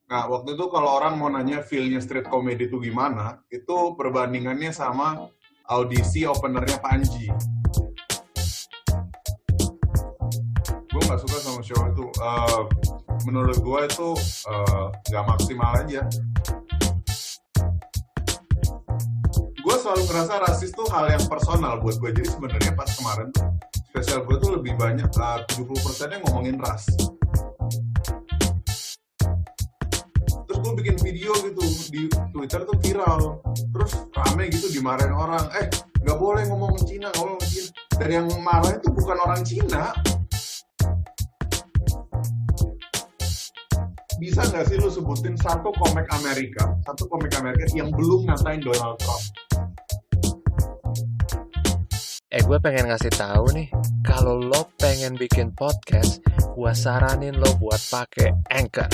Nah, waktu itu kalau orang mau nanya feel-nya street comedy itu gimana, itu perbandingannya sama audisi openernya Panji. Gue nggak suka sama show itu. Menurut gue itu nggak maksimal aja. Gue selalu ngerasa rasis tuh hal yang personal buat gue. Jadi sebenarnya pas kemarin tuh spesial gue tuh lebih banyak 70%-nya ngomongin ras. Terus gue bikin video gitu di Twitter tuh viral. Terus rame gitu dimarahin orang. Nggak boleh ngomongin Cina, nggak boleh ngomongin Cina. Dan yang marah itu bukan orang Cina. Bisa nggak sih lu sebutin satu komik Amerika yang belum ngatain Donald Trump? Gue pengen ngasih tahu nih, kalau lo pengen bikin podcast, gue saranin lo buat pakai Anchor.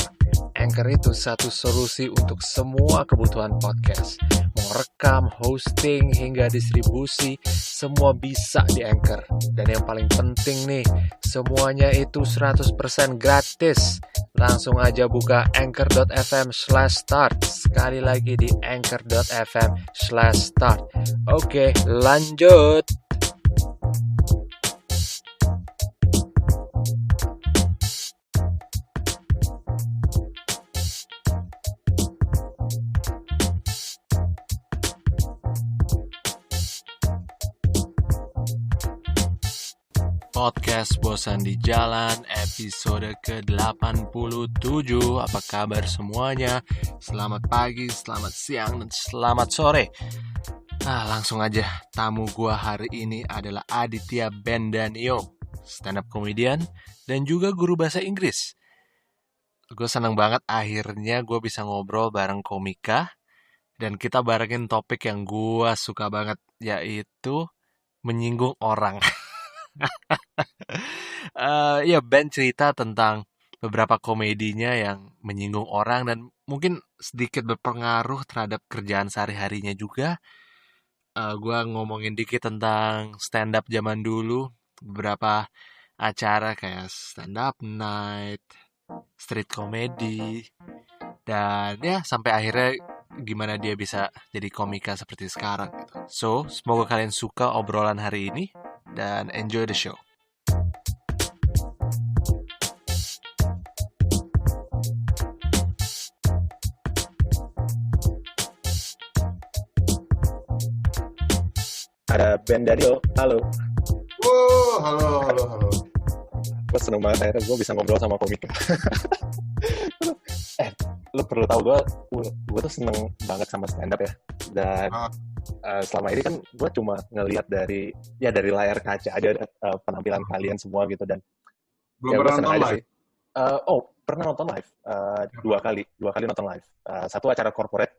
Anchor itu satu solusi untuk semua kebutuhan podcast. Mau rekam, hosting, hingga distribusi, semua bisa di Anchor. Dan yang paling penting nih, semuanya itu 100% gratis. Langsung aja buka anchor.fm/start. Sekali lagi di anchor.fm/start. Oke, lanjut. Podcast Bosan di Jalan episode ke-87. Apa kabar semuanya? Selamat pagi, selamat siang, dan selamat sore. Langsung aja. Tamu gua hari ini adalah Aditya Bendanio, stand up comedian dan juga guru bahasa Inggris. Gue seneng banget akhirnya gue bisa ngobrol bareng komika dan kita barengin topik yang gue suka banget, yaitu menyinggung orang. Ben cerita tentang beberapa komedinya yang menyinggung orang dan mungkin sedikit berpengaruh terhadap kerjaan sehari-harinya juga. Gue ngomongin dikit tentang stand up zaman dulu, beberapa acara kayak stand up night, street comedy, dan ya sampai akhirnya gimana dia bisa jadi komika seperti sekarang gitu. So, semoga kalian suka obrolan hari ini dan enjoy the show. Ada Bendanio, halo. Halo. Gue seneng banget akhirnya gue bisa ngobrol sama komika. Lo perlu tahu gue tuh seneng banget sama stand up ya. Dan selama ini kan gue cuma ngelihat dari layar kaca aja penampilan kalian semua gitu, dan Belum pernah nonton live? Pernah nonton live dua kali nonton live. Satu acara corporate,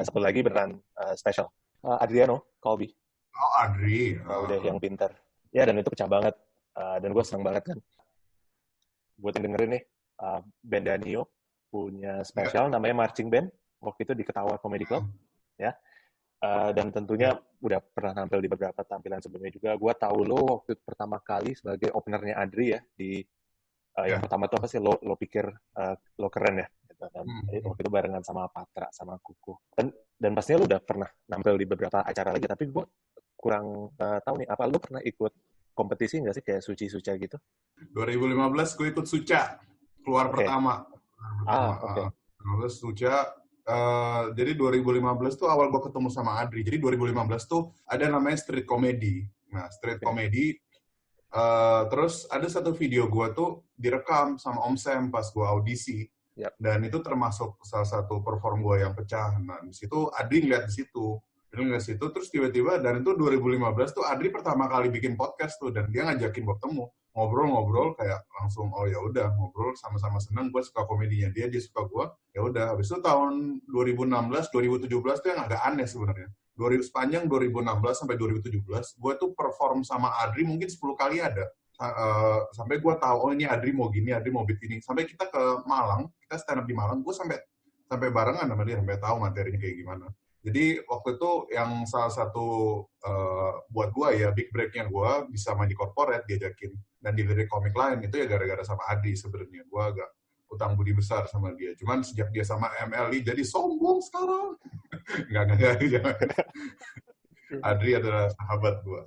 satu lagi beneran special. Adriano Colby. Oh, Adri. Udah yang pintar. Ya, dan itu pecah banget. Dan gue senang banget kan. Buat yang dengerin nih, Bendanio punya spesial namanya Marching Band. Waktu itu di Ketawa Comedy Club. Ya. Dan tentunya udah pernah tampil di beberapa tampilan sebelumnya juga. Gue tahu lo waktu pertama kali sebagai openernya Adri ya. Yang pertama tuh apa sih, lo pikir lo keren ya. Waktu itu barengan sama Patra, sama Kuku. Dan pastinya lo udah pernah nampil di beberapa acara lagi, tapi gue kurang tahu nih, apa lo pernah ikut kompetisi nggak sih, kayak Suci-Suca gitu? 2015 gue ikut Suca, keluar pertama. Oke. 2015 Suca, jadi 2015 tuh awal gue ketemu sama Adri. Jadi 2015 tuh ada namanya street comedy. Nah, street comedy, terus ada satu video gue tuh direkam sama Om Sam pas gue audisi. Yep. Dan itu termasuk salah satu perform gue yang pecah. Nah, di situ Adri ngeliat di situ. Terus tiba-tiba, dan itu 2015 tuh Adri pertama kali bikin podcast tuh, dan dia ngajakin gue ketemu, ngobrol kayak langsung, oh ya udah, ngobrol sama-sama seneng, gue suka komedinya dia suka gue, ya udah. Habis itu tahun 2016, 2017 tuh yang agak aneh sebenarnya. Sepanjang 2016 sampai 2017, gue tuh perform sama Adri mungkin 10 kali ada. Sampai gue tahu, oh ini Adri mau gini, Adri mau begini. Sampai kita ke Malang, kita stand up di Malang, gue sampai barengan sama dia, sampai tahu materinya kayak gimana. Jadi waktu itu yang salah satu buat gue ya, big break-nya gue bisa main di corporate, diajakin, dan di lirik komik lain, itu ya gara-gara sama Adi sebenarnya. Gue agak utang budi besar sama dia. Cuman sejak dia sama MLI jadi sombong sekarang. Enggak, jangan. Adri adalah sahabat gue.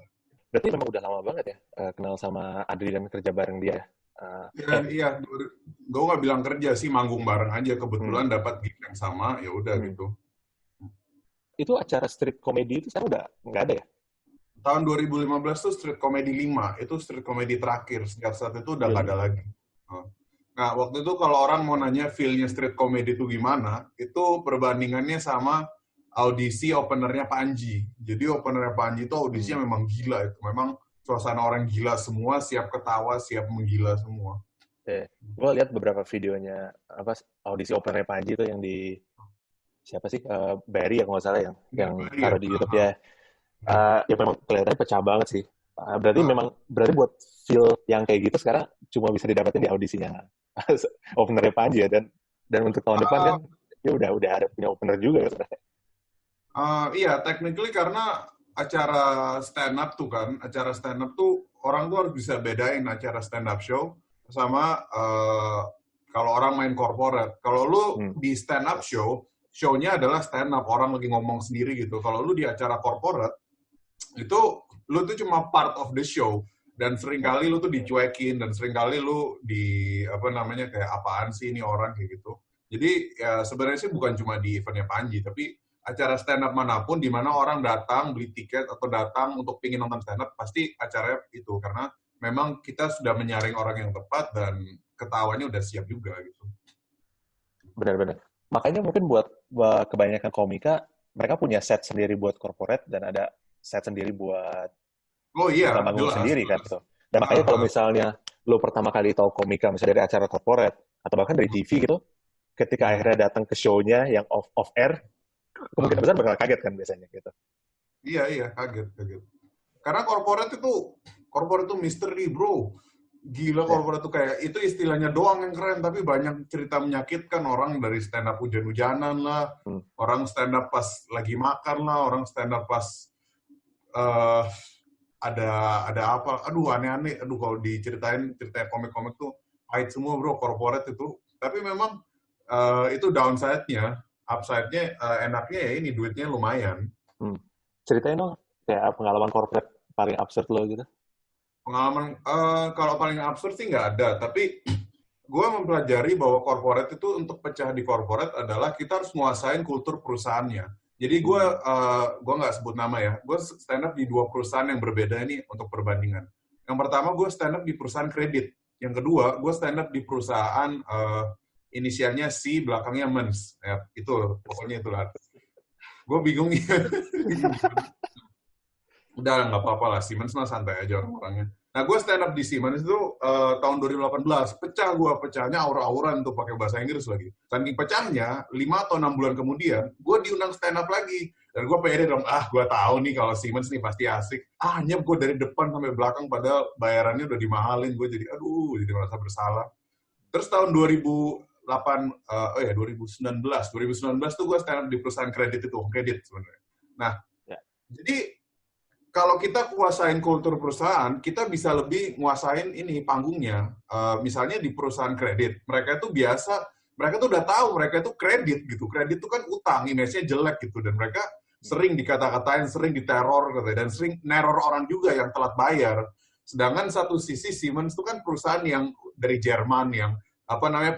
Berarti memang udah lama banget ya kenal sama Adri dan kerja bareng dia. Iya, gue nggak bilang kerja sih, manggung bareng aja. Kebetulan dapat gig yang sama, ya udah gitu. Itu acara street comedy itu sekarang udah nggak ada ya? Tahun 2015 tuh Street Comedy 5, itu street comedy terakhir. Sejak saat itu udah nggak ada lagi. Nah, waktu itu kalau orang mau nanya feel-nya street comedy itu gimana, itu perbandingannya sama audisi openernya Panji. Jadi openernya Panji itu audisinya memang gila itu. Memang suasana orang gila semua, siap ketawa, siap menggila semua. Gue lihat beberapa videonya audisi openernya Panji itu yang di siapa sih? Barry ya kalau nggak salah yang taruh di YouTube ya. Ya memang kelihatannya pecah banget sih. Berarti buat feel yang kayak gitu sekarang cuma bisa didapatin di audisinya openernya Panji ya, dan untuk tahun depan kan ya udah ada punya opener juga sebenarnya. Iya, technically karena acara stand up tuh orang tuh harus bisa bedain acara stand up show sama kalau orang main corporate. Kalau lu di stand up show-nya adalah stand up, orang lagi ngomong sendiri gitu. Kalau lu di acara corporate itu lu tuh cuma part of the show, dan seringkali lu tuh dicuekin, dan seringkali lu kayak apaan sih ini orang kayak gitu. Jadi ya sebenarnya sih bukan cuma di eventnya Panji, tapi acara stand up manapun di mana orang datang beli tiket atau datang untuk pingin nonton stand up, pasti acaranya itu, karena memang kita sudah menyaring orang yang tepat dan ketawanya udah siap juga gitu. Benar-benar. Makanya mungkin buat kebanyakan komika, mereka punya set sendiri buat corporate dan ada set sendiri buat manggung sendiri kan gitu. Dan makanya kalau misalnya lo pertama kali tahu komika misalnya dari acara corporate atau bahkan dari TV gitu, ketika akhirnya datang ke show-nya yang off air, kemungkinan besar bakal kaget kan biasanya gitu. Iya, kaget. Karena corporate itu misteri, bro. Gila, corporate itu kayak, itu istilahnya doang yang keren, tapi banyak cerita menyakitkan. Orang dari stand up hujan-hujanan lah, orang stand up pas lagi makan lah, orang stand up pas ada apa, aneh-aneh, kalau diceritain komik-komik tuh pahit semua, bro, corporate itu. Tapi memang itu downside-nya. Upside-nya enaknya ya ini, duitnya lumayan. Ceritain dong, kayak pengalaman corporate paling absurd lo gitu. Pengalaman, kalau paling absurd sih nggak ada, tapi gue mempelajari bahwa corporate itu untuk pecah di corporate adalah kita harus nguasain kultur perusahaannya. Jadi gue nggak sebut nama ya, gue stand up di 2 perusahaan yang berbeda ini untuk perbandingan. Yang pertama gue stand up di perusahaan kredit, yang kedua gue stand up di perusahaan inisialnya C, belakangnya Mens, ya, itu pokoknya itulah. Gue bingung ya. Udah nggak apa-apa lah, Siemens mah santai aja orang-orangnya. Nah, gue stand up di Siemens itu tahun 2018. Pecahnya aura-auran tuh pakai bahasa Inggris lagi. Saking pecahnya, 5 atau 6 bulan kemudian, gue diundang stand up lagi. Dan gue pede dong, gue tahu nih kalau Siemens nih pasti asik. Nyep gue dari depan sampai belakang, padahal bayarannya udah dimahalin. Gue jadi, jadi merasa bersalah. Terus tahun 2019 tuh gue stand up di perusahaan kredit sebenarnya. Nah, jadi kalau kita kuasain kultur perusahaan, kita bisa lebih nguasain ini panggungnya. Misalnya di perusahaan kredit, mereka tuh udah tahu mereka itu kredit gitu. Kredit itu kan utang, image-nya jelek gitu, dan mereka sering dikata-katain, sering diteror gitu, dan sering neror orang juga yang telat bayar. Sedangkan satu sisi Siemens itu kan perusahaan yang dari Jerman yang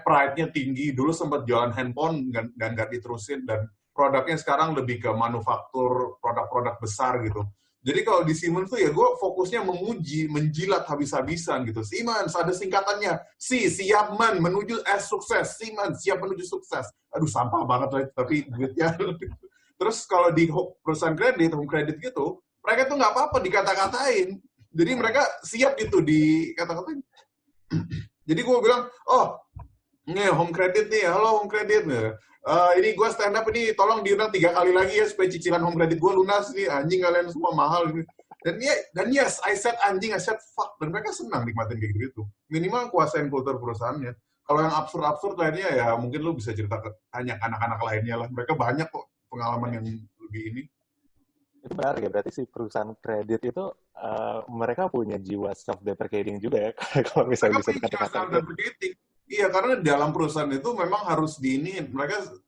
pride-nya tinggi. Dulu sempat jualan handphone dan nggak diterusin, dan produknya sekarang lebih ke manufaktur produk-produk besar gitu. Jadi kalau di Siemens tuh ya gue fokusnya menguji, menjilat habis-habisan gitu. Siemens ada singkatannya, siap man menuju sukses. Siemens siap menuju sukses. Aduh sampah banget lah, tapi duitnya. Terus kalau di perusahaan kredit, home kredit gitu, mereka tuh nggak apa-apa dikata-katain. Jadi mereka siap gitu dikata-katain. Jadi gue bilang, home credit nih, halo home credit nih. Ini gue stand up ini, tolong diundang 3 kali lagi ya supaya cicilan home credit gue lunas nih, anjing kalian semua mahal gitu. Dan yes, I said anjing, I said fuck, dan mereka senang nikmatin kayak gitu. Minimal kuasain kultur perusahaannya. Kalau yang absurd-absurd lainnya ya mungkin lu bisa cerita tanya anak-anak lainnya lah. Mereka banyak kok pengalaman yang lebih ini. Itu menarik ya, berarti si perusahaan kredit itu mereka punya jiwa self-deprecating juga ya, kalau misalnya bisa dikatakan. Self-deprecating. Iya, karena di dalam perusahaan itu memang harus diiniin. Mereka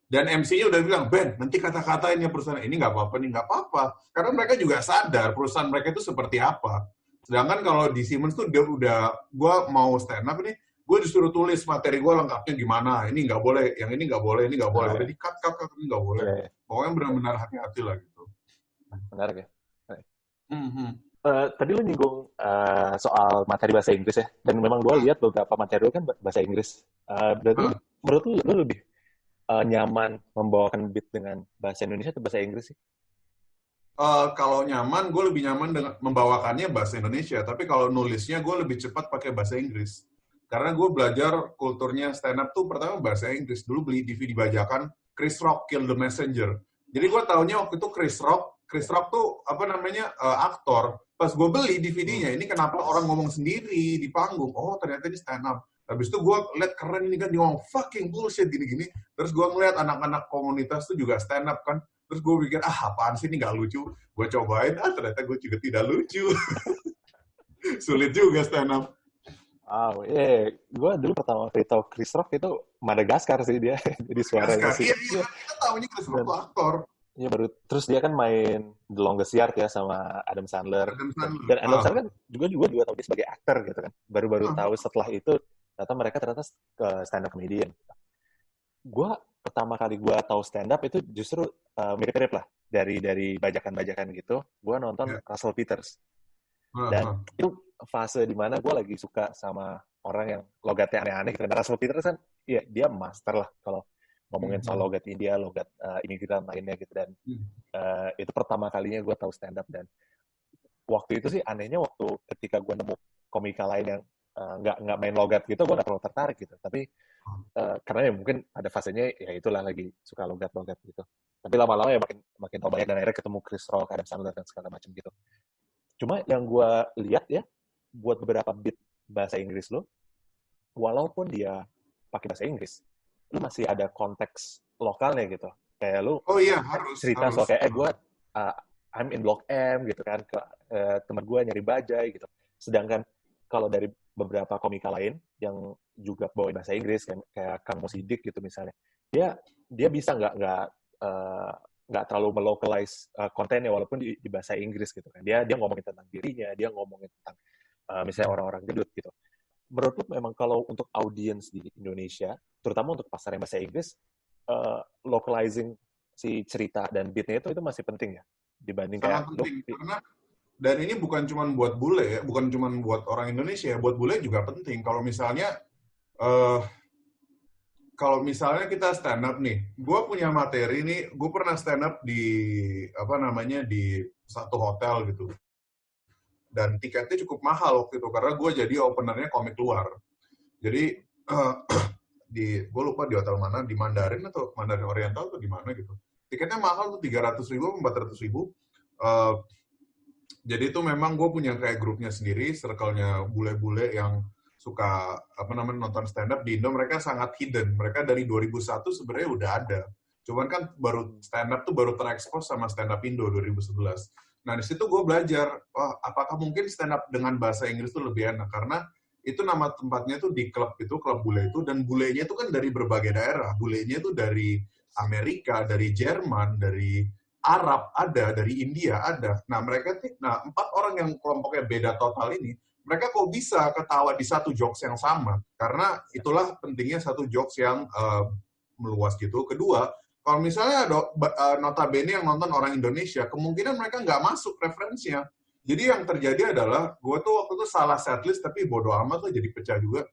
dan MC-nya udah bilang, Ben, nanti kata-katain ya perusahaan ini nggak apa-apa nih, nggak apa-apa. Karena mereka juga sadar perusahaan mereka itu seperti apa. Sedangkan kalau di Siemens tuh dia udah, gue mau stand up nih, gue disuruh tulis materi gue lengkapnya gimana. Ini nggak boleh, yang ini nggak boleh, ini nggak boleh. Udah di-cut, ini nggak boleh. Iya. Pokoknya benar-benar hati-hati lah gitu. Menarik ya. Tadi lu nyinggung soal materi bahasa Inggris ya, dan memang gue lihat beberapa materi lu kan bahasa Inggris. Berarti menurut lu lebih nyaman membawakan beat dengan bahasa Indonesia atau bahasa Inggris sih? Kalau nyaman, gue lebih nyaman dengan membawakannya bahasa Indonesia. Tapi kalau nulisnya, gue lebih cepat pakai bahasa Inggris. Karena gue belajar kulturnya stand up tuh pertama bahasa Inggris. Dulu beli DVD bajakan Chris Rock, Kill the Messenger. Jadi gue taunya waktu itu Chris Rock tuh apa namanya aktor. Pas gue beli DVD-nya, ini kenapa orang ngomong sendiri di panggung? Oh, ternyata ini stand up. Habis itu gue liat keren ini kan, dia ngomong fucking bullshit gini-gini. Terus gue ngeliat anak-anak komunitas tuh juga stand up kan. Terus gue pikir, apaan sih ini nggak lucu. Gue cobain, ternyata gue juga tidak lucu. Sulit juga stand up. Gue dulu pertama kali tahu Chris Rock itu Madagaskar sih dia. Jadi suaranya sih. Iya, kita tahunya Chris Rock tuh aktor. Iya baru. Terus dia kan main The Longest Yard ya sama Adam Sandler. Dan Adam Sandler kan juga tahu dia sebagai aktor gitu kan. Baru-baru tahu setelah itu ternyata mereka ke stand up comedian. Gue pertama kali gue tahu stand up itu justru mirip-mirip lah dari bajakan-bajakan gitu. Gue nonton Russell Peters. Dan itu fase di mana gue lagi suka sama orang yang logatnya aneh-aneh gitu. Dan Russell Peters kan ya dia master lah kalau ngomongin soal logat India, logat imigran lainnya gitu. Dan itu pertama kalinya gue tahu stand up. Dan waktu itu sih anehnya waktu ketika gue nemu komika lain yang nggak main logat gitu, gue nggak terlalu tertarik gitu. Tapi karena ya mungkin ada fasenya ya itulah lagi suka logat-logat gitu. Tapi lama-lama ya makin tau banyak dan akhirnya ketemu Chris Rock, Adam Sandler dan segala macam gitu. Cuma yang gue lihat ya, buat beberapa beat bahasa Inggris lo, walaupun dia pakai bahasa Inggris, lu masih ada konteks lokalnya gitu. Kayak lu cerita soal kayak gue I'm in Block M gitu kan, ke teman gue nyari bajai gitu. Sedangkan kalau dari beberapa komika lain yang juga bawa bahasa Inggris kayak Kang Mo Sidik gitu misalnya, dia bisa nggak terlalu melocalize kontennya walaupun di bahasa Inggris gitu kan. Dia ngomongin tentang dirinya, dia ngomongin tentang misalnya orang-orang gendut gitu. Menurut lu memang kalau untuk audiens di Indonesia, terutama untuk pasar yang bahasa Inggris, localizing si cerita dan beatnya itu masih penting ya dibanding sangat penting, karena dan ini bukan cuma buat bule ya, bukan cuma buat orang Indonesia, buat bule juga penting. Kalau misalnya kita stand up nih, gue punya materi nih, gue pernah stand up di di satu hotel gitu, dan tiketnya cukup mahal waktu itu karena gue jadi openernya komik luar. Jadi gue lupa di hotel mana, di Mandarin atau Mandarin Oriental atau di mana gitu. Tiketnya mahal tuh 300.000, 400.000. Jadi itu memang gue punya kayak grupnya sendiri, circle-nya bule-bule yang suka nonton stand up di Indo. Mereka sangat hidden. Mereka dari 2001 sebenarnya udah ada. Cuman kan baru stand up tuh baru terekspos sama stand up Indo 2011. Nah di situ gue belajar, apakah mungkin stand up dengan bahasa Inggris tuh lebih enak? Karena itu nama tempatnya tuh di klub bule itu, dan bulenya itu kan dari berbagai daerah. Bulenya itu dari Amerika, dari Jerman, dari Arab ada, dari India ada. Nah, 4 orang yang kelompoknya beda total ini, mereka kok bisa ketawa di satu jokes yang sama? Karena itulah pentingnya satu jokes yang meluas gitu. Kedua, kalau misalnya ada notabene yang nonton orang Indonesia, kemungkinan mereka nggak masuk referensinya. Jadi yang terjadi adalah, gue tuh waktu itu salah setlist, tapi bodo amat tuh jadi pecah juga.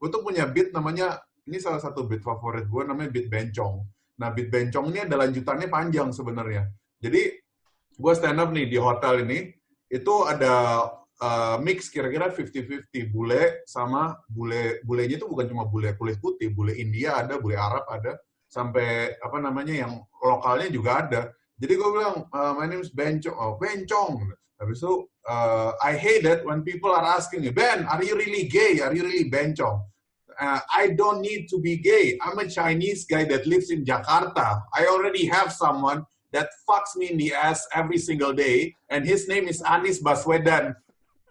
Gue tuh punya beat namanya, ini salah satu beat favorit gue, namanya beat bencong. Nah, beat bencong ini ada lanjutannya panjang sebenarnya. Jadi, gue stand up nih di hotel ini, itu ada mix kira-kira 50-50. Bule sama bulenya itu bukan cuma bule kulit putih, bule India ada, bule Arab ada, sampai yang lokalnya juga ada. Jadi gue bilang, my name is Bencong. Oh, Bencong. Habis itu, I hate it when people are asking me, Ben, are you really gay? Are you really Bencong? I don't need to be gay. I'm a Chinese guy that lives in Jakarta. I already have someone that fucks me in the ass every single day, and his name is Anies Baswedan.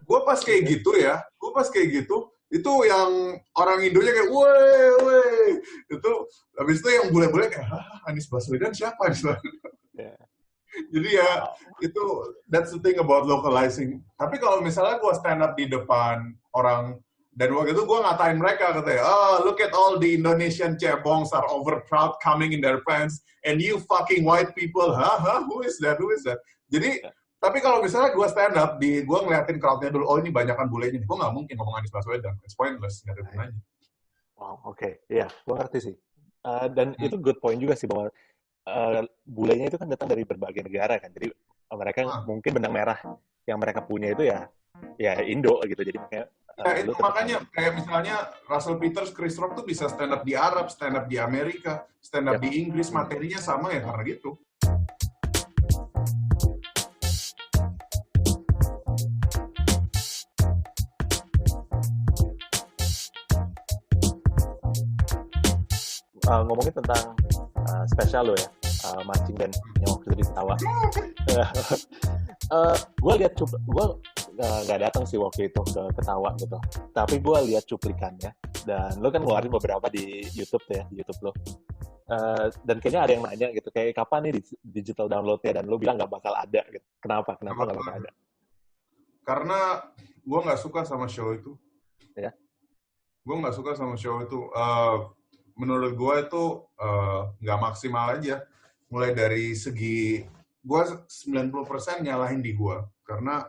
Gue pas kayak gitu, Itu yang orang Indonya kayak, weh. Itu, habis itu yang bule-bule kayak, Anies Baswedan siapa? Yeah. Jadi ya, itu, that's the thing about localizing. Tapi kalau misalnya gue stand up di depan orang, dan waktu itu gue ngatain mereka, katanya, look at all the Indonesian cebongs are over proud coming in their pants, and you fucking white people, who is that? Jadi, tapi kalau misalnya gue stand up, gue ngeliatin crowd-nya dulu, oh ini banyakan bulenya, gue nggak mungkin ngomong Anies Baswedan, it's pointless, nggak ada gunanya. Wow, oke. Iya, gue ngerti sih. Dan itu good point juga sih, bahwa bulenya itu kan datang dari berbagai negara kan, jadi mereka mungkin benang merah yang mereka punya itu ya Indo gitu, jadi makanya itu makanya kayak misalnya Russell Peters, Chris Rock tuh bisa stand up di Arab, stand up di Amerika, stand up di Inggris, materinya sama ya karena gitu. Ngomongin tentang spesial lo ya, marching band yang waktu itu di Ketawa. Gue lihat gue nggak datang sih waktu itu ke Ketawa gitu, tapi gue lihat cuplikannya, dan lo kan ngeluarin beberapa di YouTube tuh ya, di YouTube lo. Dan kayaknya ada yang nanya gitu, kayak kapan nih digital downloadnya, dan lo bilang nggak bakal ada gitu. Kenapa nggak bakal ada? Karena gue nggak suka sama show itu. Ya. Gue nggak suka sama show itu. Menurut gue itu nggak maksimal aja. Mulai dari segi, gue 90% nyalahin di gue. Karena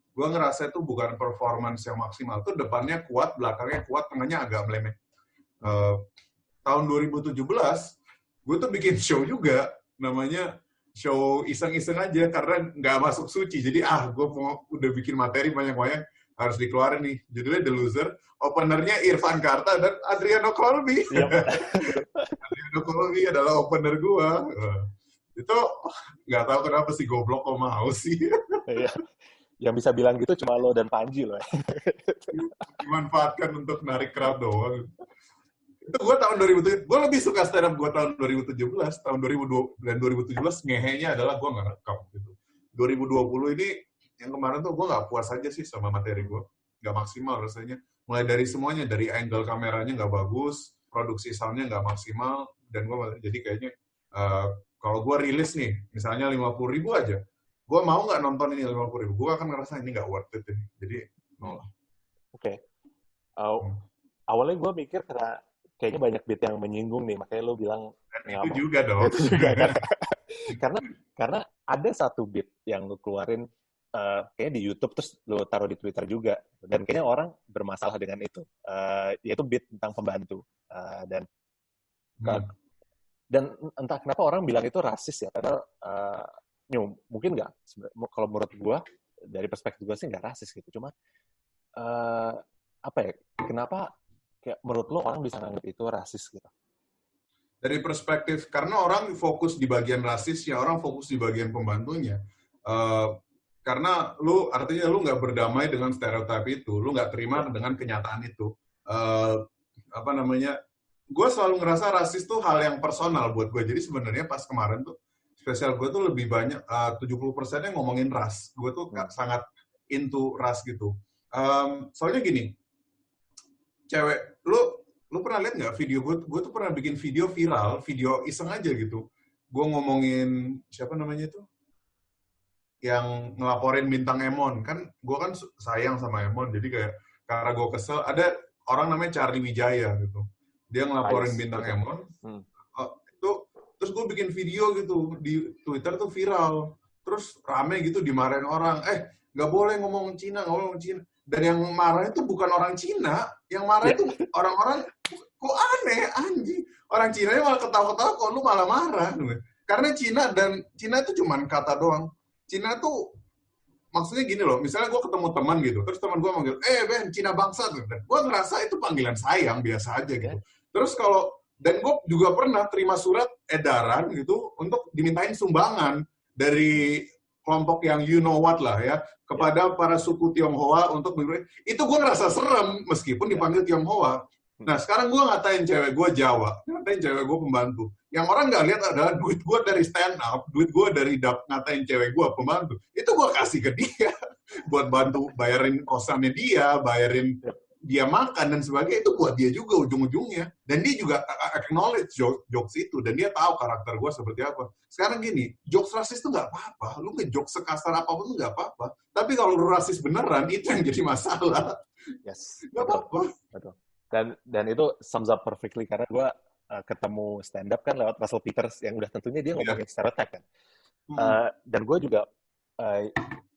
gue ngerasa itu bukan performance yang maksimal. Itu depannya kuat, belakangnya kuat, tengahnya agak melemeh. Tahun 2017, gue tuh bikin show juga. Namanya show iseng-iseng aja, karena nggak masuk suci. Jadi, gue mau udah bikin materi banyak-banyak, harus dikeluarin nih. Judulnya The Loser. Openernya Irfan Karta dan Adriano Colby. Yep. Adriano Colby adalah opener gua. Itu nggak tahu kenapa sih goblok kok mau sih. Yang bisa bilang gitu cuma lo dan Panji lo. Dimanfaatkan untuk narik crowd doang. Itu gua tahun 2017. Gua lebih suka stand up gua tahun 2017. Tahun 2020 dan 2017 ngehenya adalah gua nggak rekam gitu. 2020 ini yang kemarin tuh gua nggak puas aja sih sama materi gua. Nggak maksimal rasanya. Mulai dari semuanya, dari angle kameranya nggak bagus, produksi sound-nya nggak maksimal, dan gue jadi kayaknya kalau gue rilis nih, misalnya 50.000 aja, gue mau nggak nonton ini 50.000, gue akan ngerasa ini nggak worth it ini, jadi nolak. Oke. Awalnya gue mikir karena kayaknya banyak beat yang menyinggung nih, makanya lo bilang itu juga dong. Itu juga, karena ada satu beat yang lo keluarin kayaknya di YouTube terus lo taruh di Twitter juga, dan kayaknya orang bermasalah dengan itu, yaitu beat tentang pembantu, dan entah kenapa orang bilang itu rasis ya, karena mungkin nggak, kalau menurut gue dari perspektif gue sih nggak rasis gitu, cuma apa ya, kenapa kayak menurut lo orang bisa nganggap itu rasis gitu? Dari perspektif, karena orang fokus di bagian rasisnya, orang fokus di bagian pembantunya. Karena artinya lu nggak berdamai dengan stereotip itu, lu nggak terima dengan kenyataan itu. Gue selalu ngerasa rasis tuh hal yang personal buat gue. Jadi sebenarnya pas kemarin tuh, spesial gue tuh lebih banyak, 70%-nya ngomongin ras. Gue tuh sangat into ras gitu. Soalnya gini, cewek, lu pernah lihat nggak video gue? Gue tuh pernah bikin video viral, video iseng aja gitu. Gue ngomongin, siapa namanya itu? Yang ngelaporin Bintang Emon, kan gue kan sayang sama Emon, jadi kayak karena gue kesel, ada orang namanya Charlie Wijaya gitu, dia ngelaporin Bintang Emon, terus gue bikin video gitu di Twitter tuh viral, terus rame gitu dimarahin orang, nggak boleh ngomong Cina, dan yang marah itu bukan orang Cina, yang marah itu orang-orang, kok aneh, anjing, orang Cina malah ketawa-ketawa, kok lu malah marah, karena Cina itu cuman kata doang. Cina tuh, maksudnya gini loh, misalnya gue ketemu teman gitu, terus teman gue manggil, Ben, Cina bangsa, gue ngerasa itu panggilan sayang, biasa aja gitu. Terus dan gue juga pernah terima surat edaran gitu, untuk dimintain sumbangan dari kelompok yang you know what lah ya, kepada para suku Tionghoa untuk itu gue ngerasa serem, meskipun dipanggil Tionghoa. Nah, sekarang gue ngatain cewek gue Jawa, ngatain cewek gue pembantu. Yang orang nggak lihat adalah duit gue dari stand up, duit gue dari ngatain cewek gue pembantu. Itu gue kasih ke dia buat bantu bayarin kosannya dia, bayarin dia makan dan sebagainya, itu buat dia juga ujung-ujungnya. Dan dia juga acknowledge jokes itu, dan dia tahu karakter gue seperti apa. Sekarang gini, jokes rasis itu nggak apa-apa, lu nge-jokes sekasar apapun nggak apa-apa. Tapi kalau lu rasis beneran, itu yang jadi masalah. Yes, Nggak apa-apa. betul. Dan itu sums up perfectly, karena gue ketemu stand up kan lewat Russell Peters, yang udah tentunya dia ngomongin stereotype kan. Dan gue juga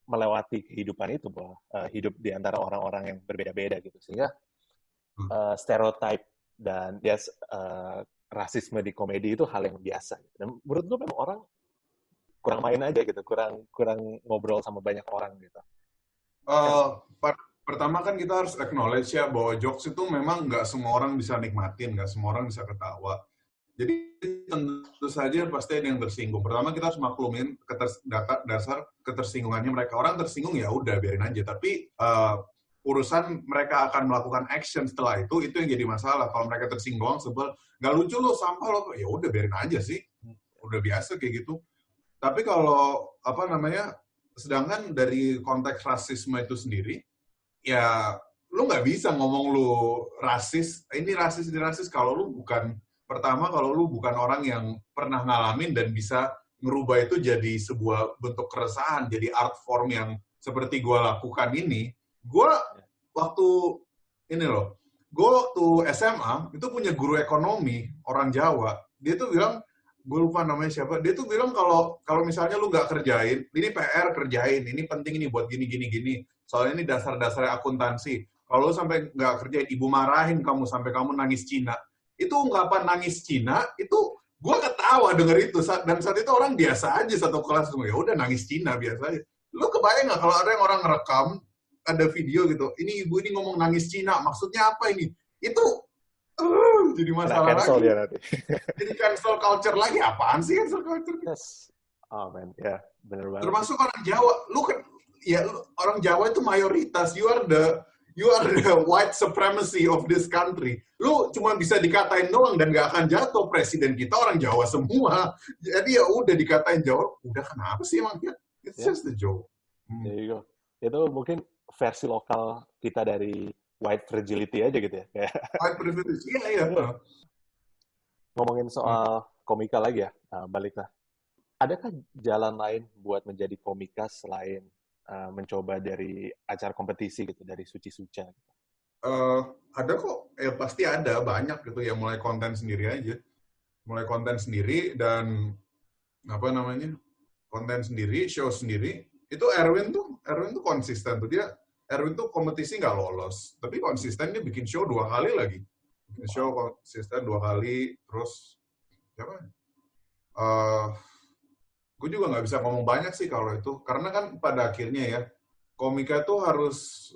melewati kehidupan itu, bahwa hidup di antara orang-orang yang berbeda-beda gitu, sehingga stereotype dan rasisme di komedi itu hal yang biasa. Dan menurut gue memang orang kurang main aja gitu, kurang ngobrol sama banyak orang gitu. Pertama kan kita harus acknowledge ya bahwa jokes itu memang nggak semua orang bisa nikmatin, nggak semua orang bisa ketawa. Jadi tentu saja pasti ada yang tersinggung. Pertama kita harus maklumin dasar ketersinggungannya mereka. Orang tersinggung ya udah biarin aja. Tapi urusan mereka akan melakukan action setelah itu yang jadi masalah. Kalau mereka tersinggung, sebel, nggak lucu lo, sampah lo, ya udah biarin aja sih. Udah biasa kayak gitu. Tapi kalau sedangkan dari konteks rasisme itu sendiri, ya lu nggak bisa ngomong lu rasis, ini rasis kalau lu bukan orang yang pernah ngalamin dan bisa ngerubah itu jadi sebuah bentuk keresahan, jadi art form yang seperti gue lakukan ini. Gue waktu SMA itu punya guru ekonomi orang Jawa, dia tuh bilang, gue lupa namanya siapa, dia tuh bilang kalau misalnya lu nggak kerjain, ini PR kerjain, ini penting ini buat gini, soalnya ini dasar-dasarnya akuntansi. Kalau lu sampai nggak kerjain, ibu marahin kamu sampai kamu nangis Cina. Itu ungkapan nangis Cina, itu gue ketawa denger itu, dan saat itu orang biasa aja satu kelas, ya udah nangis Cina biasa aja. Lu kebayang nggak kalau ada yang orang ngerekam, ada video gitu, ini ibu ini ngomong nangis Cina, maksudnya apa ini? Itu jadi masalah lagi. Jadi cancel culture lagi. Apaan sih cancel culture? Yes. Oh man, ya, bener banget. Termasuk orang Jawa. Orang Jawa itu mayoritas. You are the white supremacy of this country. Lu cuma bisa dikatain doang dan gak akan jatuh. Presiden kita orang Jawa semua. Jadi ya udah dikatain Jawa. Udah kenapa sih emang? It's just a joke. There you go. Itu mungkin versi lokal kita dari white fragility aja gitu ya. White privilege, iya. Ngomongin soal komika lagi ya, baliklah. Adakah jalan lain buat menjadi komika selain mencoba dari acara kompetisi gitu, dari Suci-Suca? Ada kok, pasti ada, banyak gitu ya, mulai konten sendiri aja. Mulai konten sendiri dan konten sendiri, show sendiri. Itu Erwin tuh konsisten tuh, Erwin tuh kompetisi nggak lolos, tapi konsisten dia bikin show 2 kali lagi. Bikin show konsisten 2 kali, terus siapa? Gue juga nggak bisa ngomong banyak sih kalau itu, karena kan pada akhirnya ya, komika tuh harus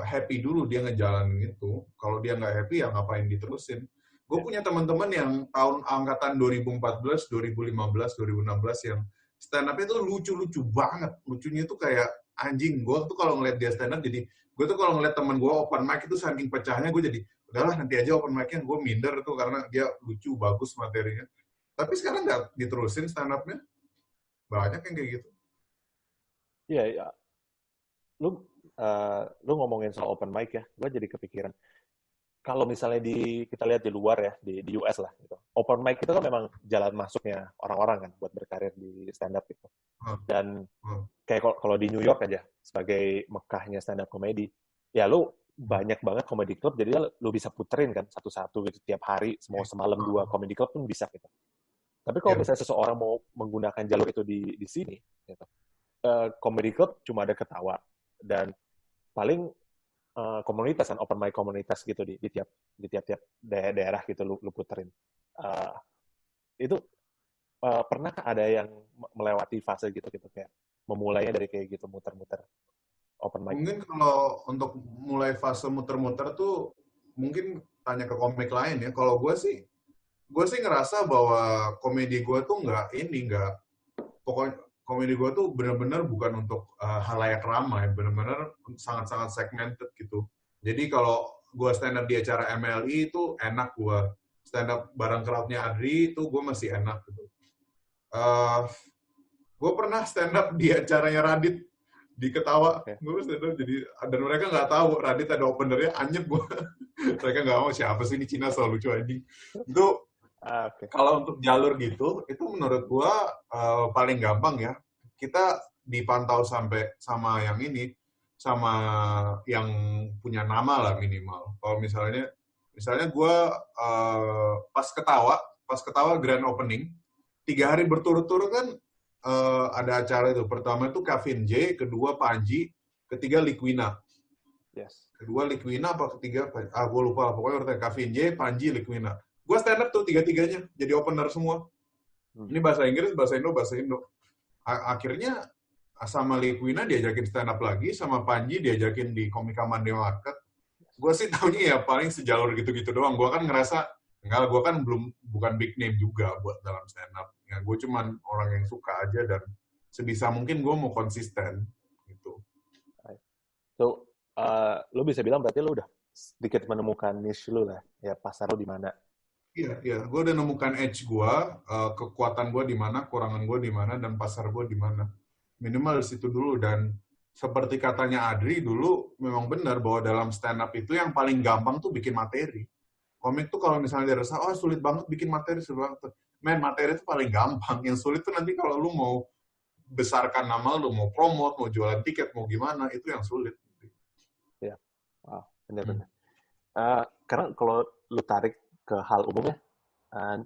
happy dulu dia ngejalanin itu. Kalau dia nggak happy ya ngapain diterusin. Gue punya teman-teman yang tahun angkatan 2014, 2015, 2016 yang stand up-nya tuh lucu-lucu banget. Lucunya tuh kayak anjing. Gue tuh kalau ngeliat dia stand up, jadi gue tuh kalau ngeliat temen gue open mic itu saking pecahnya, gue jadi udahlah nanti aja open mic-nya, gue minder tuh karena dia lucu, bagus materinya. Tapi sekarang nggak diterusin stand up-nya. Banyak yang kayak gitu. Iya. Lu ngomongin soal open mic ya, gue jadi kepikiran. Kalau misalnya kita lihat di luar ya, di US lah gitu. Open mic itu kan memang jalan masuknya orang-orang kan buat berkarir di stand up gitu. Dan kayak kalau di New York aja sebagai Mekahnya stand up comedy, ya lu banyak banget comedy club, jadi lu bisa puterin kan satu-satu gitu tiap hari, mau semalam 2 comedy club pun bisa gitu. Tapi kalau misalnya seseorang mau menggunakan jalur itu di sini, gitu, comedy club cuma ada ketawa dan paling komunitas kan, open mic komunitas gitu di tiap-tiap daerah gitu lu puterin. Itu pernah ada yang melewati fase gitu kayak memulainya dari kayak gitu muter-muter open mic? Mungkin kalau untuk mulai fase muter-muter tuh mungkin tanya ke komik lain ya. Kalau gue sih ngerasa bahwa komedi gue tuh pokoknya komedi gue tuh benar-benar bukan untuk halayak ramai, benar-benar sangat-sangat segmented gitu. Jadi kalau gue stand up di acara MLI itu enak, gue stand up bareng crowd-nya Adri itu gue masih enak gitu. Gue pernah stand up di acaranya Radit diketawa. Oke. Gue stand up jadi, dan mereka nggak tahu Radit ada openernya, anyep gue. Mereka nggak mau, siapa sih ini Cina selalu lucu anjing. Itu Oke. kalau untuk jalur gitu, itu menurut gua paling gampang ya. Kita dipantau sampai sama yang ini, sama yang punya nama lah minimal. Kalau misalnya gua pas ketawa grand opening, 3 hari berturut-turut kan ada acara itu. Pertama itu Kevin J, kedua Panji, ketiga Liquina. Yes. Kedua Liquina apa ketiga? Gue lupa lah. Pokoknya urutan Kevin J, Panji, Liquina. Gue stand up tuh tiga-tiganya. Jadi opener semua. Ini bahasa Inggris, bahasa Indo, bahasa Indo. Akhirnya sama Liquina diajakin stand up lagi, sama Panji diajakin di Komika Monday Market. Gue sih taunya ya paling sejalur gitu-gitu doang. Gue kan ngerasa, enggak, gue kan bukan big name juga buat dalam stand up. Ya, gue cuman orang yang suka aja dan sebisa mungkin gue mau konsisten. Gitu. So, lo bisa bilang berarti lo udah sedikit menemukan niche lo lah, ya pasar lo di mana. Iya. Gue udah nemukan edge gue, kekuatan gue di mana, kurangan gue di mana, dan pasar gue di mana. Minimal di situ dulu. Dan seperti katanya Adri dulu, memang benar bahwa dalam stand up itu yang paling gampang tuh bikin materi. Komik tuh kalau misalnya dia rasa, oh sulit banget bikin materi, sulit banget. Men, materi itu paling gampang. Yang sulit tuh nanti kalau lu mau besarkan nama lu, mau promote, mau jualan tiket, mau gimana, itu yang sulit. Ya, wow, benar-benar. Karena kalau lu tarik ke hal umumnya,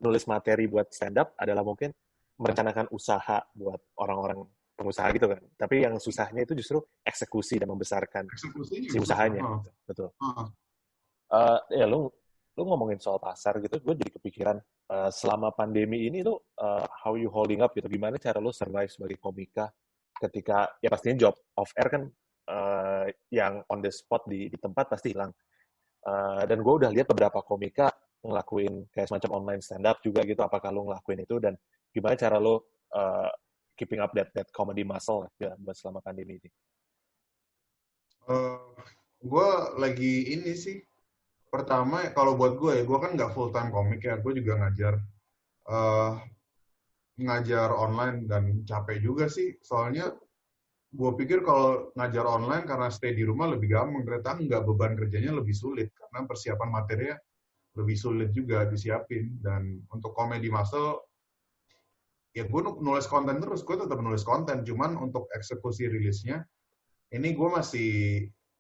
nulis materi buat stand up adalah mungkin merencanakan usaha buat orang-orang pengusaha gitu kan. Tapi yang susahnya itu justru eksekusi dan membesarkan si usahanya. Betul. Ya lu ngomongin soal pasar gitu, gue jadi kepikiran selama pandemi ini tuh how you holding up gitu, gimana cara lu survive sebagai komika ketika ya pastinya job off air kan yang on the spot di tempat pasti hilang. Dan gue udah lihat beberapa komika ngelakuin kayak semacam online stand up juga gitu. Apakah lo ngelakuin itu dan gimana cara lo keeping up that comedy muscle ya buat selama pandemi ini? Gue lagi ini sih. Pertama kalau buat gue ya, gue kan nggak full time komik ya. Gue juga ngajar online dan capek juga sih. Soalnya gue pikir kalau ngajar online karena stay di rumah lebih gampang, ternyata enggak, beban kerjanya lebih sulit karena persiapan materinya lebih sulit juga disiapin. Dan untuk komedi muscle ya gue nulis konten terus, gue tetap nulis konten, cuman untuk eksekusi rilisnya ini gue masih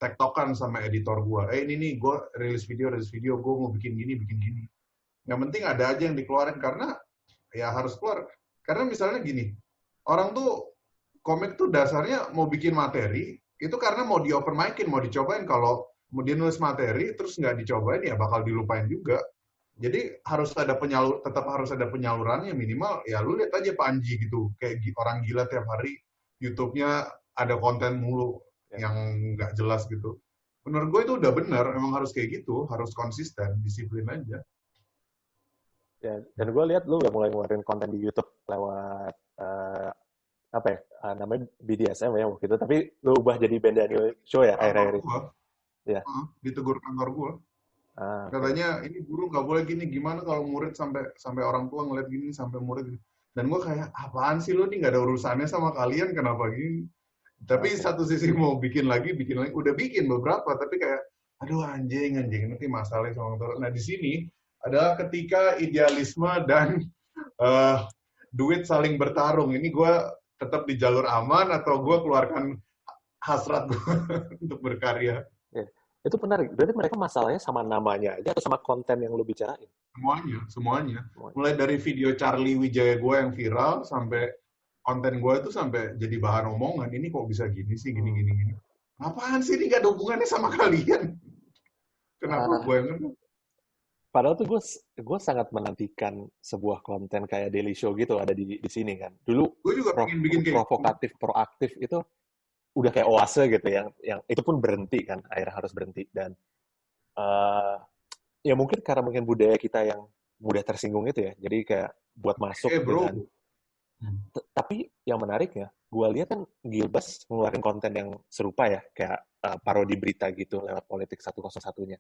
tektokan sama editor gue. Ini nih gue rilis video, gue mau bikin gini. Yang penting ada aja yang dikeluarin karena ya harus keluar. Karena misalnya gini, orang tuh komik tuh dasarnya mau bikin materi, itu karena mau di-open mic-in, mau dicobain. Kalau mau dia nulis materi, terus nggak dicobain, ya bakal dilupain juga. Jadi tetap harus ada penyalurannya minimal. Ya lu lihat aja Panji gitu, kayak orang gila tiap hari, YouTube-nya ada konten mulu yang nggak jelas gitu. Menurut gue itu udah benar, emang harus kayak gitu, harus konsisten, disiplin aja. Ya, dan gue lihat lu udah mulai ngeluarin konten di YouTube lewat namanya BDSM ya waktu itu, tapi lu ubah jadi Bendanio Show ya akhir-akhir ini. Ya. Ditegur kantor gue. Katanya ini guru nggak boleh gini, gimana kalau murid sampai orang tua ngeliat gini sampai murid. Dan gue kayak apaan sih lu nih, nggak ada urusannya sama kalian, kenapa gini? Tapi satu sisi mau bikin lagi, udah bikin beberapa, tapi kayak aduh anjing nanti masalahnya sama kantor. Nah di sini adalah ketika idealisme dan duit saling bertarung. Ini gue tetap di jalur aman atau gue keluarkan hasrat gue untuk berkarya. Ya, itu menarik. Berarti mereka masalahnya sama namanya aja atau sama konten yang lu bicarain? Semuanya. Mulai dari video Charlie Wijaya gue yang viral sampai konten gue itu sampai jadi bahan omongan. Ini kok bisa gini sih, gini. Apaan sih, ini gak ada hubungannya sama kalian? Kenapa gue yang ngomong? Padahal tuh gue sangat menantikan sebuah konten kayak Daily Show gitu ada di sini kan. Dulu gue juga pengen bikin kayak provokatif, proaktif itu udah kayak oase gitu yang itu pun berhenti kan, akhirnya harus berhenti. Dan ya mungkin karena budaya kita yang mudah tersinggung itu ya, jadi kayak buat masuk dengan. Tapi yang menariknya, gue lihat kan Gilbas ngeluarin konten yang serupa ya, kayak parodi berita gitu lewat Politik 101-nya.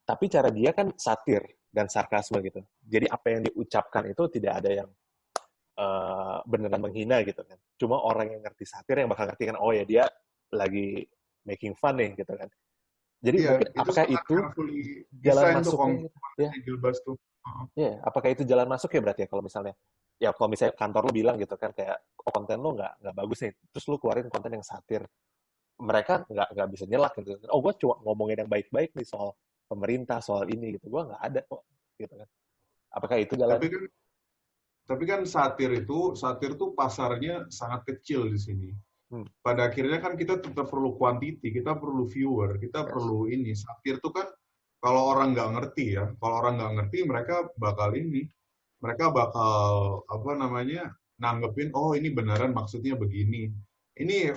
Tapi cara dia kan satir dan sarkasme gitu. Jadi apa yang diucapkan itu tidak ada yang beneran menghina gitu kan. Cuma orang yang ngerti satir yang bakal ngerti kan, oh ya dia lagi making fun nih gitu kan. Jadi Iya, mungkin itu apakah sangat itu carefully jalan design tuh masuknya gitu? Ya, Gilbas tuh. ya, apakah itu jalan masuk ya berarti ya kalau misalnya kantor lo bilang gitu kan kayak konten lo nggak bagus nih, terus lo keluarin konten yang satir, mereka nggak bisa nyelak gitu. Oh, gue cuma ngomongin yang baik-baik nih soal pemerintah, soal ini gitu. Gue nggak ada kok gitu kan. Apakah itu jalan? Tapi kan satir tuh pasarnya sangat kecil di sini. Pada akhirnya kan kita tetap perlu quantity, kita perlu viewer, kita perlu ini. Satir tuh kan kalau orang nggak ngerti ya, mereka bakal nanggepin, oh ini beneran maksudnya begini. Ini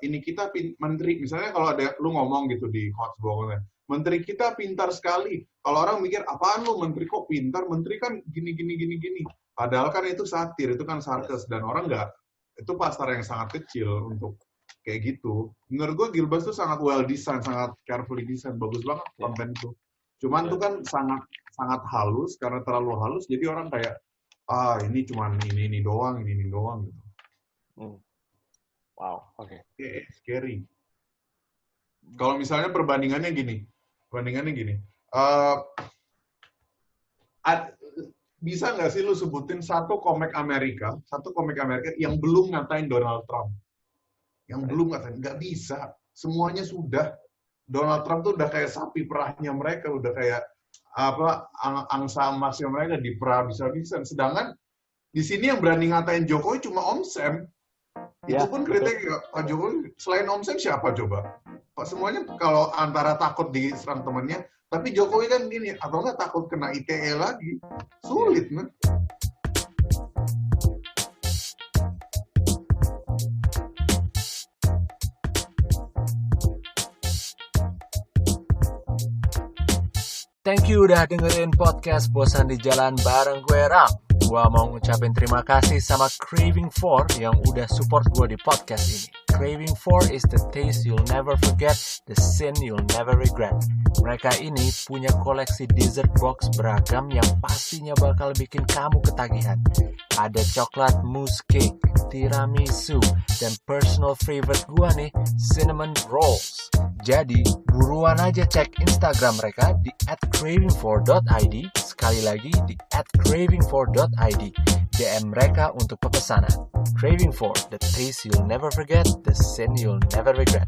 ini kita menteri, misalnya kalau ada lu ngomong gitu di Hotsbox, menteri kita pintar sekali. Kalau orang mikir, apaan lu menteri kok pintar? Menteri kan gini. Padahal kan itu satir, itu kan sarkas, dan orang nggak, itu pasar yang sangat kecil untuk kayak gitu. Menurut gue Gilbas tuh sangat well design, sangat carefully design, bagus banget konten itu. Cuman tuh kan sangat halus, karena terlalu halus, jadi orang kayak, ini cuman ini doang gitu. Wow, oke. Scary. Kalau misalnya perbandingannya gini. Bisa nggak sih lu sebutin satu komik Amerika yang belum ngatain Donald Trump? Yang belum ngatain, nggak bisa. Semuanya sudah. Donald Trump tuh udah kayak sapi perahnya mereka, udah kayak angsa emasnya mereka diperah bisa-bisa. Sedangkan di sini yang berani ngatain Jokowi cuma Om Sam. Itu pun kritik Pak Jokowi. Selain Om Sam siapa coba? Semuanya kalau antara takut diserang temannya, tapi Jokowi kan gini, atau nggak takut kena ITE lagi. Sulit, man. Thank you udah dengerin podcast Bosan di Jalan bareng gue Ram. Gua mau ngucapin terima kasih sama Craving 4 yang udah support gue di podcast ini. Craving 4 is the taste you'll never forget, the sin you'll never regret. Mereka ini punya koleksi dessert box beragam yang pastinya bakal bikin kamu ketagihan. Ada coklat mousse cake, tiramisu, dan personal favorite gua nih, cinnamon rolls. Jadi, buruan aja cek Instagram mereka di @craving4.id, sekali lagi di @craving4.id. DM mereka untuk pemesanan. Craving 4, the taste you'll never forget, the sin you'll never regret.